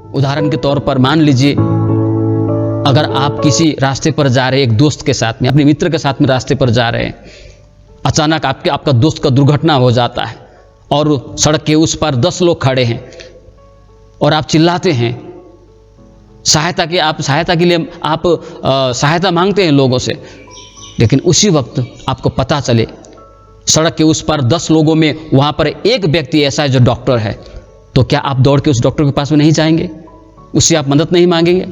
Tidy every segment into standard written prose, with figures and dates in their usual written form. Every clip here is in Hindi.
उदाहरण के तौर पर मान लीजिए, अगर आप किसी रास्ते पर जा रहे हैं, एक दोस्त के साथ में, अपने मित्र के साथ में रास्ते पर जा रहे हैं, अचानक आपका दोस्त का दुर्घटना हो जाता है और सड़क के उस पार 10 लोग खड़े हैं और आप चिल्लाते हैं, सहायता के लिए आप सहायता मांगते हैं लोगों से। लेकिन उसी वक्त आपको पता चले सड़क के उस पार 10 लोगों में वहाँ पर एक व्यक्ति ऐसा है जो डॉक्टर है, तो क्या आप दौड़ के उस डॉक्टर के पास में नहीं जाएंगे? उससे आप मदद नहीं मांगेंगे?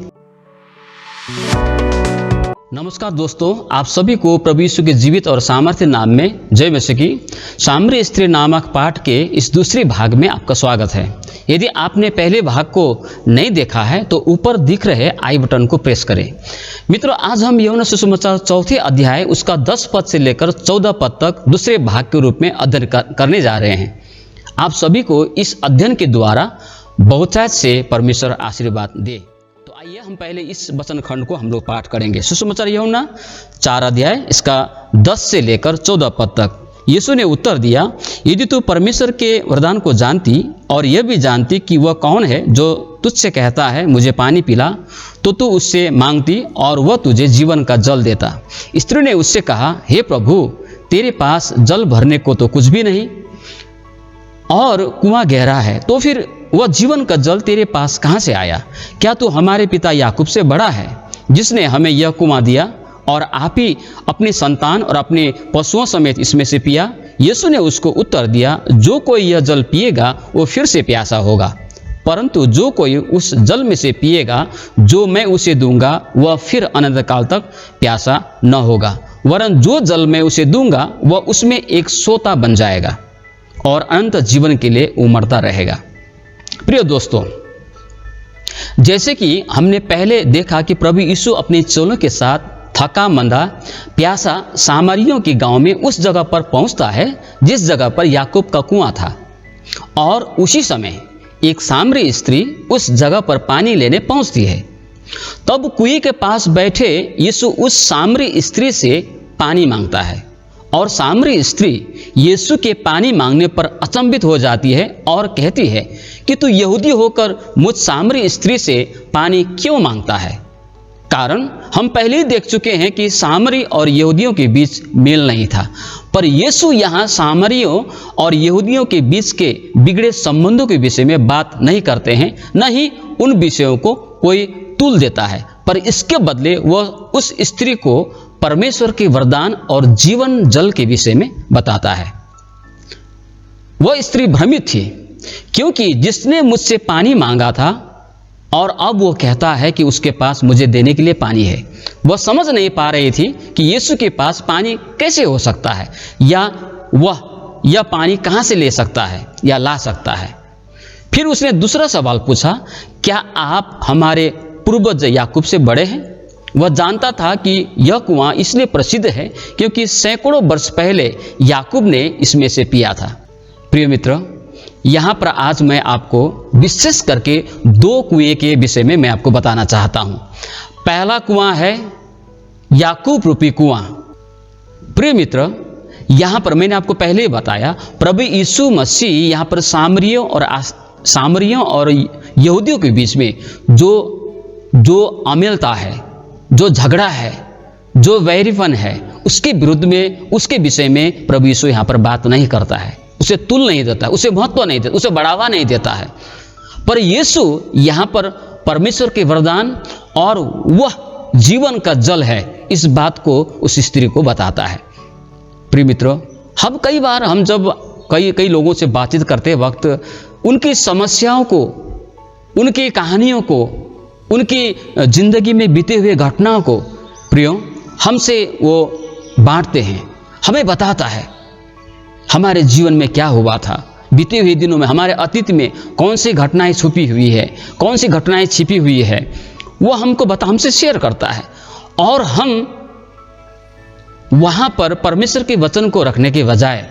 नमस्कार दोस्तों, आप सभी को प्रभु यीशु के जीवित और सामर्थ्य नाम में जय मसीह की। सामरी स्त्री नामक पाठ के इस दूसरे भाग में आपका स्वागत है। यदि आपने पहले भाग को नहीं देखा है तो ऊपर दिख रहे आई बटन को प्रेस करें। मित्रों, आज हम यूहन्ना सुसमाचार 4 अध्याय उसका 10 पद से लेकर 14 पद तक दूसरे भाग के रूप में अध्ययन करने जा रहे हैं। आप सभी को इस अध्ययन के द्वारा बहुतायत से परमेश्वर आशीर्वाद दे। तो आइए हम पहले इस वचन खंड को हम लोग पाठ करेंगे। सुसमाचार यूहन्ना 4 अध्याय इसका 10 से लेकर 14 पद तक। यीशु ने उत्तर दिया, यदि तू परमेश्वर के वरदान को जानती और यह भी जानती कि वह कौन है जो तुझसे कहता है मुझे पानी पिला, तो तू उससे मांगती और वह तुझे जीवन का जल देता। स्त्री ने उससे कहा, हे प्रभु, तेरे पास जल भरने को तो कुछ भी नहीं और कुआं गहरा है, तो फिर वह जीवन का जल तेरे पास कहाँ से आया? क्या तू हमारे पिता याकूब से बड़ा है, जिसने हमें यह कुआं दिया और आप ही अपनी संतान और अपने पशुओं समेत इसमें से पिया? यीशु ने उसको उत्तर दिया, जो कोई यह जल पिएगा वो फिर से प्यासा होगा, परंतु जो कोई उस जल में से पिएगा जो मैं उसे दूंगा वह फिर अनंत काल तक प्यासा न होगा, वरन जो जल मैं उसे दूंगा वह उसमें एक सोता बन जाएगा और अनंत जीवन के लिए उमड़ता रहेगा। प्रिय दोस्तों, जैसे कि हमने पहले देखा कि प्रभु यीशु अपने चेलों के साथ थका मंदा प्यासा सामरियों के गांव में उस जगह पर पहुंचता है जिस जगह पर याकूब का कुआं था, और उसी समय एक सामरी स्त्री उस जगह पर पानी लेने पहुंचती है। तब कुएं के पास बैठे यीशु उस सामरी स्त्री से पानी मांगता है और सामरी स्त्री यीशु के पानी मांगने पर अचंभित हो जाती है और कहती है कि तू यहूदी होकर मुझ सामरी स्त्री से पानी क्यों मांगता है? कारण हम पहले ही देख चुके हैं कि सामरी और यहूदियों के बीच मेल नहीं था, पर यीशु यहाँ सामरियों और यहूदियों के बीच के बिगड़े संबंधों के विषय में बात नहीं करते हैं, न ही उन विषयों को कोई तूल देता है, पर इसके बदले वह उस स्त्री को परमेश्वर के वरदान और जीवन जल के विषय में बताता है। वह स्त्री भ्रमित थी, क्योंकि जिसने मुझसे पानी मांगा था और अब वो कहता है कि उसके पास मुझे देने के लिए पानी है। वह समझ नहीं पा रही थी कि यीशु के पास पानी कैसे हो सकता है, या वह यह पानी कहाँ से ले सकता है या ला सकता है। फिर उसने दूसरा सवाल पूछा, क्या आप हमारे पूर्वज याकूब से बड़े हैं? वह जानता था कि यह कुआं इसलिए प्रसिद्ध है क्योंकि सैकड़ों वर्ष पहले याकूब ने इसमें से पिया था। प्रिय मित्र, यहाँ पर आज मैं आपको विशेष करके 2 कुएं के विषय में मैं आपको बताना चाहता हूँ। पहला कुआं है याकूब रूपी कुआं। प्रिय मित्र, यहाँ पर मैंने आपको पहले ही बताया, प्रभु यीशु मसीह यहाँ पर सामरियों और यहूदियों के बीच में जो अमेलता है, जो झगड़ा है, जो वैरीपन है, उसके विरुद्ध में, उसके विषय में प्रभु यीशु यहाँ पर बात नहीं करता है, उसे तुल नहीं देता, उसे महत्व नहीं देता, उसे बढ़ावा नहीं देता है। पर यीशु यहाँ पर परमेश्वर के वरदान और वह जीवन का जल है, इस बात को उस स्त्री को बताता है। प्रिय मित्रों, हम कई बार जब कई लोगों से बातचीत करते वक्त उनकी समस्याओं को, उनकी कहानियों को, उनकी जिंदगी में बीते हुए घटनाओं को प्रियो हमसे वो बांटते हैं, हमें बताता है हमारे जीवन में क्या हुआ था, बीते हुए दिनों में हमारे अतीत में कौन सी घटनाएं छुपी हुई है, कौन सी घटनाएं छिपी हुई है, वो हमसे शेयर करता है। और हम वहाँ पर परमेश्वर के वचन को रखने के बजाय,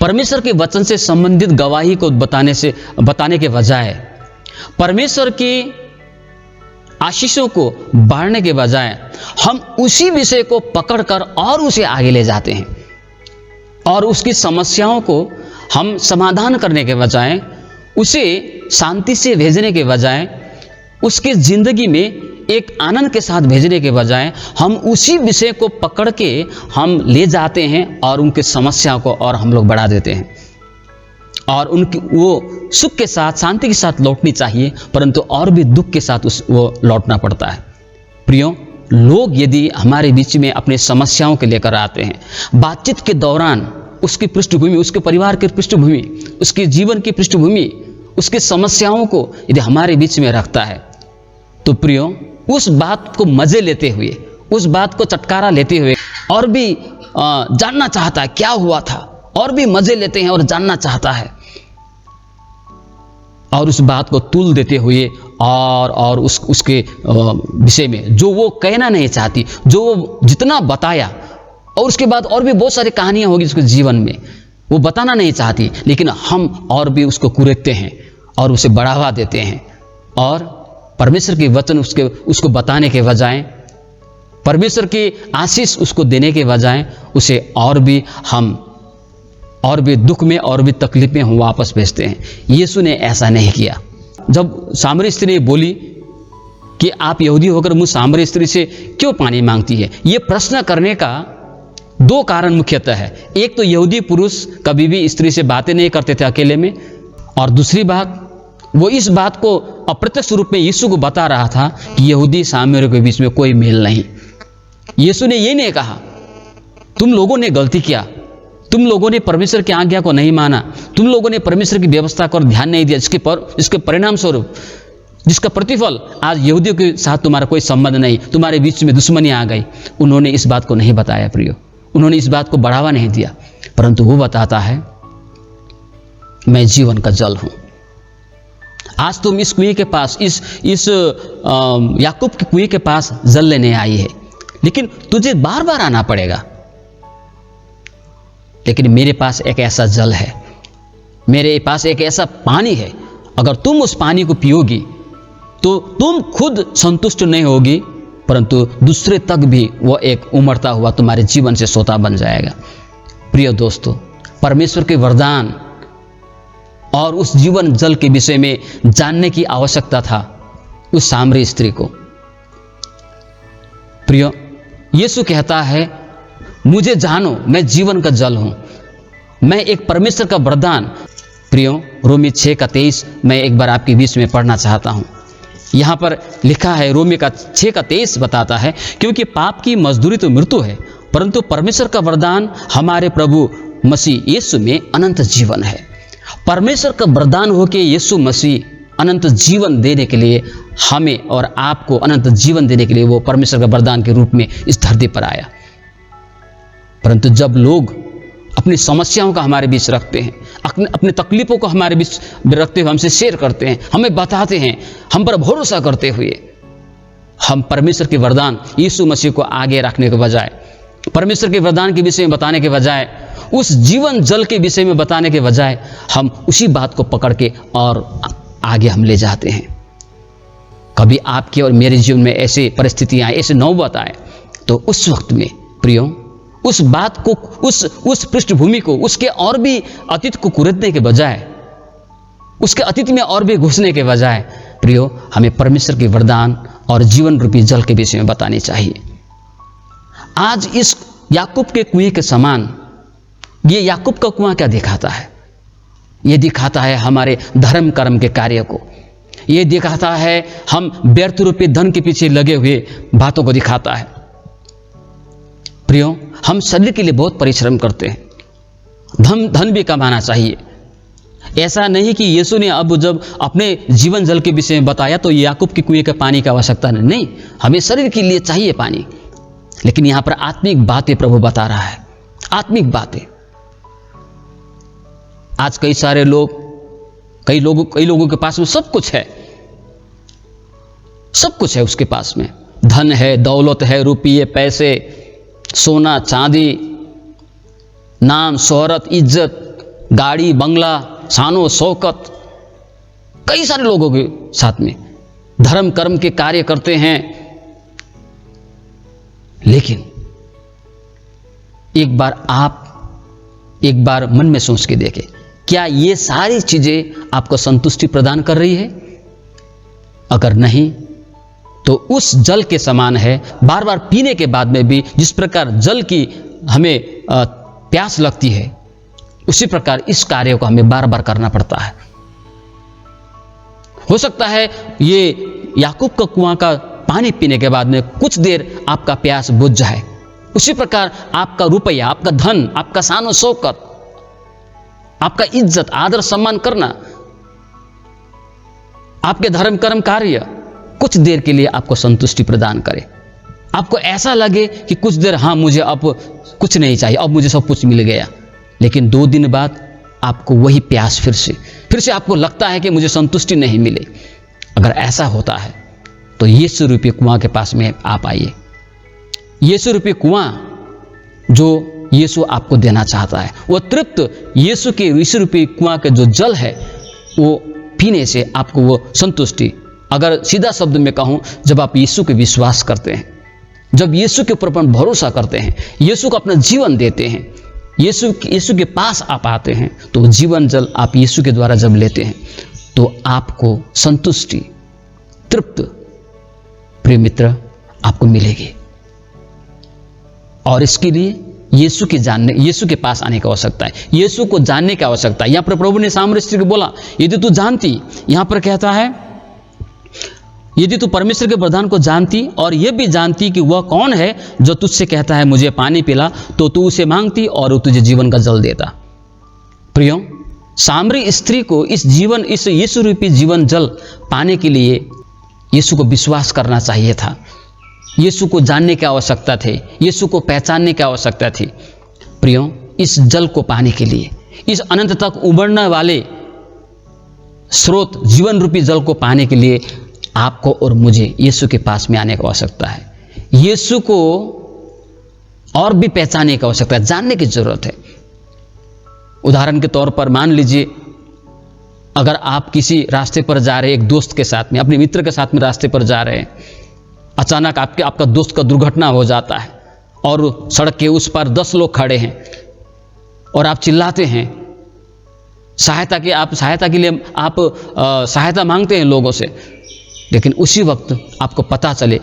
परमेश्वर के वचन से संबंधित गवाही को बताने के बजाय, परमेश्वर की आशीषों को बांटने के बजाय हम उसी विषय को पकड़कर और उसे आगे ले जाते हैं, और उसकी समस्याओं को हम समाधान करने के बजाय उसे शांति से भेजने के बजाय, उसके ज़िंदगी में एक आनंद के साथ भेजने के बजाय हम उसी विषय को पकड़ के हम ले जाते हैं और उनकी समस्या को और हम लोग बढ़ा देते हैं। और उनकी वो सुख के साथ, शांति के साथ लौटनी चाहिए, परंतु और भी दुख के साथ वो लौटना पड़ता है। प्रियो, लोग यदि हमारे बीच में अपने समस्याओं के लेकर आते हैं, बातचीत के दौरान उसकी पृष्ठभूमि, उसके परिवार की पृष्ठभूमि, उसके जीवन की पृष्ठभूमि, उसकी समस्याओं को यदि हमारे बीच में रखता है, तो प्रियो, उस बात को मजे लेते हुए, उस बात को चटकारा लेते हुए और भी जानना चाहता है क्या हुआ था, और भी मजे लेते हैं और जानना चाहता है, और उस बात को तुल देते हुए और उसके विषय में जो वो कहना नहीं चाहती, जो वो जितना बताया, और उसके बाद और भी बहुत सारी कहानियां होगी उसके जीवन में, वो बताना नहीं चाहती, लेकिन हम और भी उसको कुरेदते हैं और उसे बढ़ावा देते हैं। और परमेश्वर के वचन उसको बताने के बजाय, परमेश्वर की आशीष उसको देने के बजाय, उसे और भी दुख में और भी तकलीफ में हम वापस भेजते हैं। यीशु ने ऐसा नहीं किया। जब सामरी स्त्री बोली कि आप यहूदी होकर मुझ सामरी स्त्री से क्यों पानी मांगती है, ये प्रश्न करने का दो कारण मुख्यतः है। एक तो यहूदी पुरुष कभी भी स्त्री से बातें नहीं करते थे अकेले में, और दूसरी बात, वो इस बात को अप्रत्यक्ष रूप में यीशु को बता रहा था कि यहूदी सामरियों के बीच में कोई मेल नहीं। यीशु ने ये नहीं कहा तुम लोगों ने गलती किया, तुम लोगों ने परमेश्वर की आज्ञा को नहीं माना, तुम लोगों ने परमेश्वर की व्यवस्था को ध्यान नहीं दिया, इसके परिणाम स्वरूप, जिसका प्रतिफल आज यहूदियों के साथ तुम्हारा कोई संबंध नहीं, तुम्हारे बीच में दुश्मनी आ गई। उन्होंने इस बात को नहीं बताया प्रियो, उन्होंने इस बात को बढ़ावा नहीं दिया, परंतु वो बताता है मैं जीवन का जल हूं। आज तुम इस कुएं के पास, इस याकूब के कुएं के पास जल लेने आई है, लेकिन तुझे बार बार आना पड़ेगा। लेकिन मेरे पास एक ऐसा जल है, मेरे पास एक ऐसा पानी है, अगर तुम उस पानी को पियोगी तो तुम खुद संतुष्ट नहीं होगी, परंतु दूसरे तक भी वो एक उमड़ता हुआ तुम्हारे जीवन से सोता बन जाएगा। प्रिय दोस्तों, परमेश्वर के वरदान और उस जीवन जल के विषय में जानने की आवश्यकता था उस सामरी स्त्री को। प्रिय, यीशु कहता है मुझे जानो, मैं जीवन का जल हूं, मैं एक परमेश्वर का वरदान। प्रियो, रोमी 6:23 मैं एक बार आपके बीच में पढ़ना चाहता हूं। यहां पर लिखा है, रोमी 6:23 बताता है, क्योंकि पाप की मजदूरी तो मृत्यु है, परंतु परमेश्वर का वरदान हमारे प्रभु मसीह यीशु में अनंत जीवन है। परमेश्वर का वरदान होकर यीशु मसीह अनंत जीवन देने के लिए, हमें और आपको अनंत जीवन देने के लिए वो परमेश्वर का वरदान के रूप में इस धरती पर आया। परंतु जब लोग अपनी समस्याओं का हमारे बीच रखते हैं, अपने तकलीफों को हमारे बीच रखते हुए हमसे शेयर करते हैं, हमें बताते हैं, हम पर भरोसा करते हुए, हम परमेश्वर के वरदान यीशु मसीह को आगे रखने के बजाय, परमेश्वर के वरदान के विषय में बताने के बजाय, उस जीवन जल के विषय में बताने के बजाय, हम उसी बात को पकड़ के और आगे हम ले जाते हैं। कभी आपके और मेरे जीवन में ऐसी परिस्थितियां, ऐसे नौबत आए, तो उस वक्त में प्रियो, उस बात को, उस पृष्ठभूमि को, उसके और भी अतीत को कुरेदने के बजाय, उसके अतीत में और भी घुसने के बजाय, प्रियो, हमें परमेश्वर के वरदान और जीवन रूपी जल के विषय में बताने चाहिए। आज इस याकूब के कुएं के समान, ये याकूब का कुआं क्या दिखाता है? ये दिखाता है हमारे धर्म कर्म के कार्य को, ये दिखाता है हम व्यर्थ रूपी धन के पीछे लगे हुए बातों को दिखाता है। प्रियो, हम शरीर के लिए बहुत परिश्रम करते हैं, धन भी कमाना चाहिए। ऐसा नहीं कि यीशु ने अब जब अपने जीवन जल के विषय में बताया तो याकूब के कुएं के पानी की आवश्यकता नहीं, हमें शरीर के लिए चाहिए पानी, लेकिन यहां पर आत्मिक बातें प्रभु बता रहा है, आत्मिक बातें। आज कई लोगों के पास में सब कुछ है, सब कुछ है उसके पास में, धन है, दौलत है, रुपये, पैसे, सोना चांदी, नाम शोहरत, इज्जत, गाड़ी बंगला, शानो शौकत, कई सारे लोगों के साथ में धर्म कर्म के कार्य करते हैं। लेकिन एक बार मन में सोच के देखें, क्या ये सारी चीजें आपको संतुष्टि प्रदान कर रही है? अगर नहीं तो उस जल के समान है। बार बार पीने के बाद में भी जिस प्रकार जल की हमें प्यास लगती है, उसी प्रकार इस कार्य को हमें बार बार करना पड़ता है। हो सकता है ये याकूब का कुआं का पानी पीने के बाद में कुछ देर आपका प्यास बुझ जाए, उसी प्रकार आपका रुपया, आपका धन, आपका शान शौकत, आपका इज्जत, आदर, सम्मान करना, आपके धर्म कर्म कार्य कुछ देर के लिए आपको संतुष्टि प्रदान करे। आपको ऐसा लगे कि कुछ देर, हाँ मुझे अब कुछ नहीं चाहिए, अब मुझे सब कुछ मिल गया, लेकिन 2 दिन बाद आपको वही प्यास फिर से आपको लगता है कि मुझे संतुष्टि नहीं मिले। अगर ऐसा होता है तो यीशु रूपी कुआं के पास में आप आइए। यीशु रूपी कुआं जो यीशु आपको देना चाहता है, वो तृप्त यीशु रूपी कुआं के जो जल है वो पीने से आपको वो संतुष्टि, अगर सीधा शब्द में कहूं, जब आप यीशु के विश्वास करते हैं, जब यीशु के ऊपर अपन भरोसा करते हैं, यीशु को अपना जीवन देते हैं, यीशु के पास आप आते हैं, तो जीवन जल आप यीशु के द्वारा जब लेते हैं तो आपको संतुष्टि, तृप्त, प्रिय मित्र, आपको मिलेगी। और इसके लिए यीशु के पास आने की आवश्यकता है, यीशु को जानने की आवश्यकता है। यहां पर प्रभु ने सामरी स्त्री को बोला, यदि तू जानती, यहां पर कहता है यदि तू परमेश्वर के वरदान को जानती और यह भी जानती कि वह कौन है जो तुझसे कहता है मुझे पानी पिला, तो तू उसे मांगती और वो तुझे जीवन का जल देता। प्रियो, सामरी स्त्री को इस यीशु रूपी जीवन जल पाने के लिए यीशु को विश्वास करना चाहिए था, यीशु को जानने की आवश्यकता थी, यीशु को पहचानने की आवश्यकता थी। प्रियो, इस जल को पाने के लिए, इस अनंत तक उबड़ने वाले स्रोत जीवन रूपी जल को पाने के लिए आपको और मुझे यीशु के पास में आने की आवश्यकता है। यीशु को और भी पहचानने की आवश्यकता है, जानने की जरूरत है। उदाहरण के तौर पर मान लीजिए, अगर आप किसी रास्ते पर जा रहे हैं, एक दोस्त के साथ में, अपने मित्र के साथ में रास्ते पर जा रहे हैं, अचानक आपका दोस्त का दुर्घटना हो जाता है और सड़क के उस पर 10 लोग खड़े हैं और आप चिल्लाते हैं, सहायता के लिए आप सहायता मांगते हैं लोगों से, लेकिन उसी वक्त आपको पता चले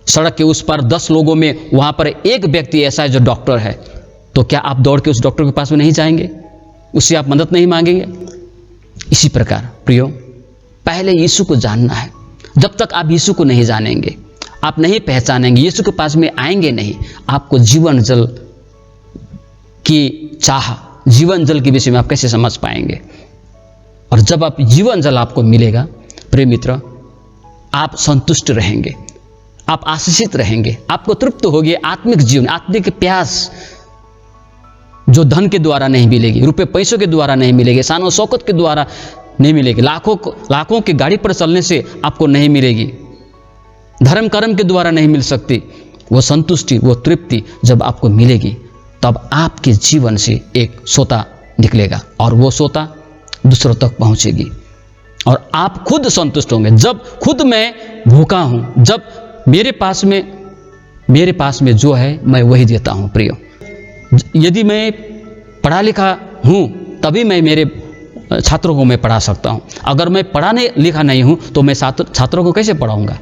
सड़क के उस पर 10 लोगों में वहां पर एक व्यक्ति ऐसा है जो डॉक्टर है, तो क्या आप दौड़ के उस डॉक्टर के पास में नहीं जाएंगे? उससे आप मदद नहीं मांगेंगे? इसी प्रकार प्रियो, पहले यीशु को जानना है। जब तक आप यीशु को नहीं जानेंगे, आप नहीं पहचानेंगे, यीशु के पास में आएंगे नहीं, आपको जीवन जल की चाह, जीवन जल के विषय में आप कैसे समझ पाएंगे? और जब आप जीवन जल आपको मिलेगा, प्रिय मित्र, आप संतुष्ट रहेंगे, आप आशीषित रहेंगे, आपको तृप्त होगी। आत्मिक जीवन, आत्मिक प्यास जो धन के द्वारा नहीं मिलेगी, रुपए पैसों के द्वारा नहीं मिलेगी, शान शौकत के द्वारा नहीं मिलेगी, लाखों की गाड़ी पर चलने से आपको नहीं मिलेगी, धर्म कर्म के द्वारा नहीं मिल सकती। वो संतुष्टि, वो तृप्ति जब आपको मिलेगी, तब आपके जीवन से एक सोता निकलेगा और वो सोता दूसरों तक पहुंचेगी और आप खुद संतुष्ट होंगे। जब खुद मैं भूखा हूं, जब मेरे पास में जो है मैं वही देता हूं। प्रियो, यदि मैं पढ़ा लिखा हूं तभी मैं मेरे छात्रों को मैं पढ़ा सकता हूं। अगर मैं पढ़ाने लिखा नहीं हूं तो मैं छात्रों को कैसे पढ़ाऊंगा?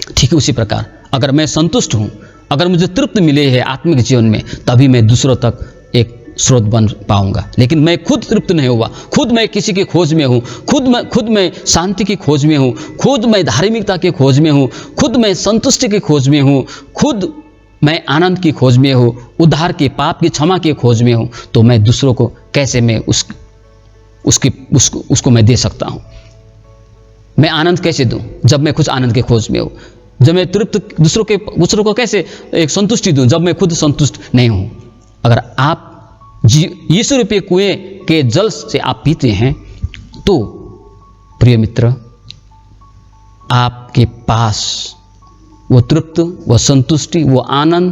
ठीक है, उसी प्रकार अगर मैं संतुष्ट हूं, अगर मुझे तृप्त मिले है आत्मिक जीवन में, तभी मैं दूसरों तक एक स्रोत बन पाऊंगा। लेकिन मैं खुद तृप्त नहीं हुआ, खुद मैं किसी की खोज में हूँ, खुद मैं शांति की खोज में हूँ, खुद मैं धार्मिकता की खोज में हूँ, खुद मैं संतुष्टि की खोज में हूँ, खुद मैं आनंद की खोज में हूँ, उद्धार के, पाप की क्षमा की खोज में हूँ, तो मैं दूसरों को कैसे मैं उसको मैं दे सकता हूँ? मैं आनंद कैसे दूँ जब मैं खुद आनंद की खोज में हूँ? जब मैं तृप्त दूसरों को कैसे एक संतुष्टि दूँ जब मैं खुद संतुष्ट नहीं हूँ? अगर आप यीशु रूपी कुएं के जल से आप पीते हैं तो प्रिय मित्र, आपके पास वो तृप्त, वो संतुष्टि, वो आनंद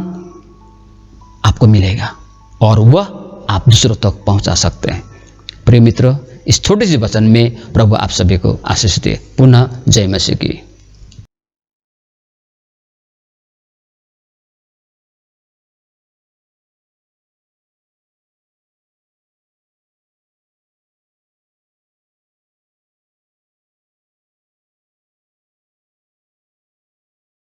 आपको मिलेगा और वह आप दूसरों तक पहुंचा सकते हैं। प्रिय मित्र, इस छोटे से वचन में प्रभु आप सभी को आशीष दे। पुनः जय मसीह की।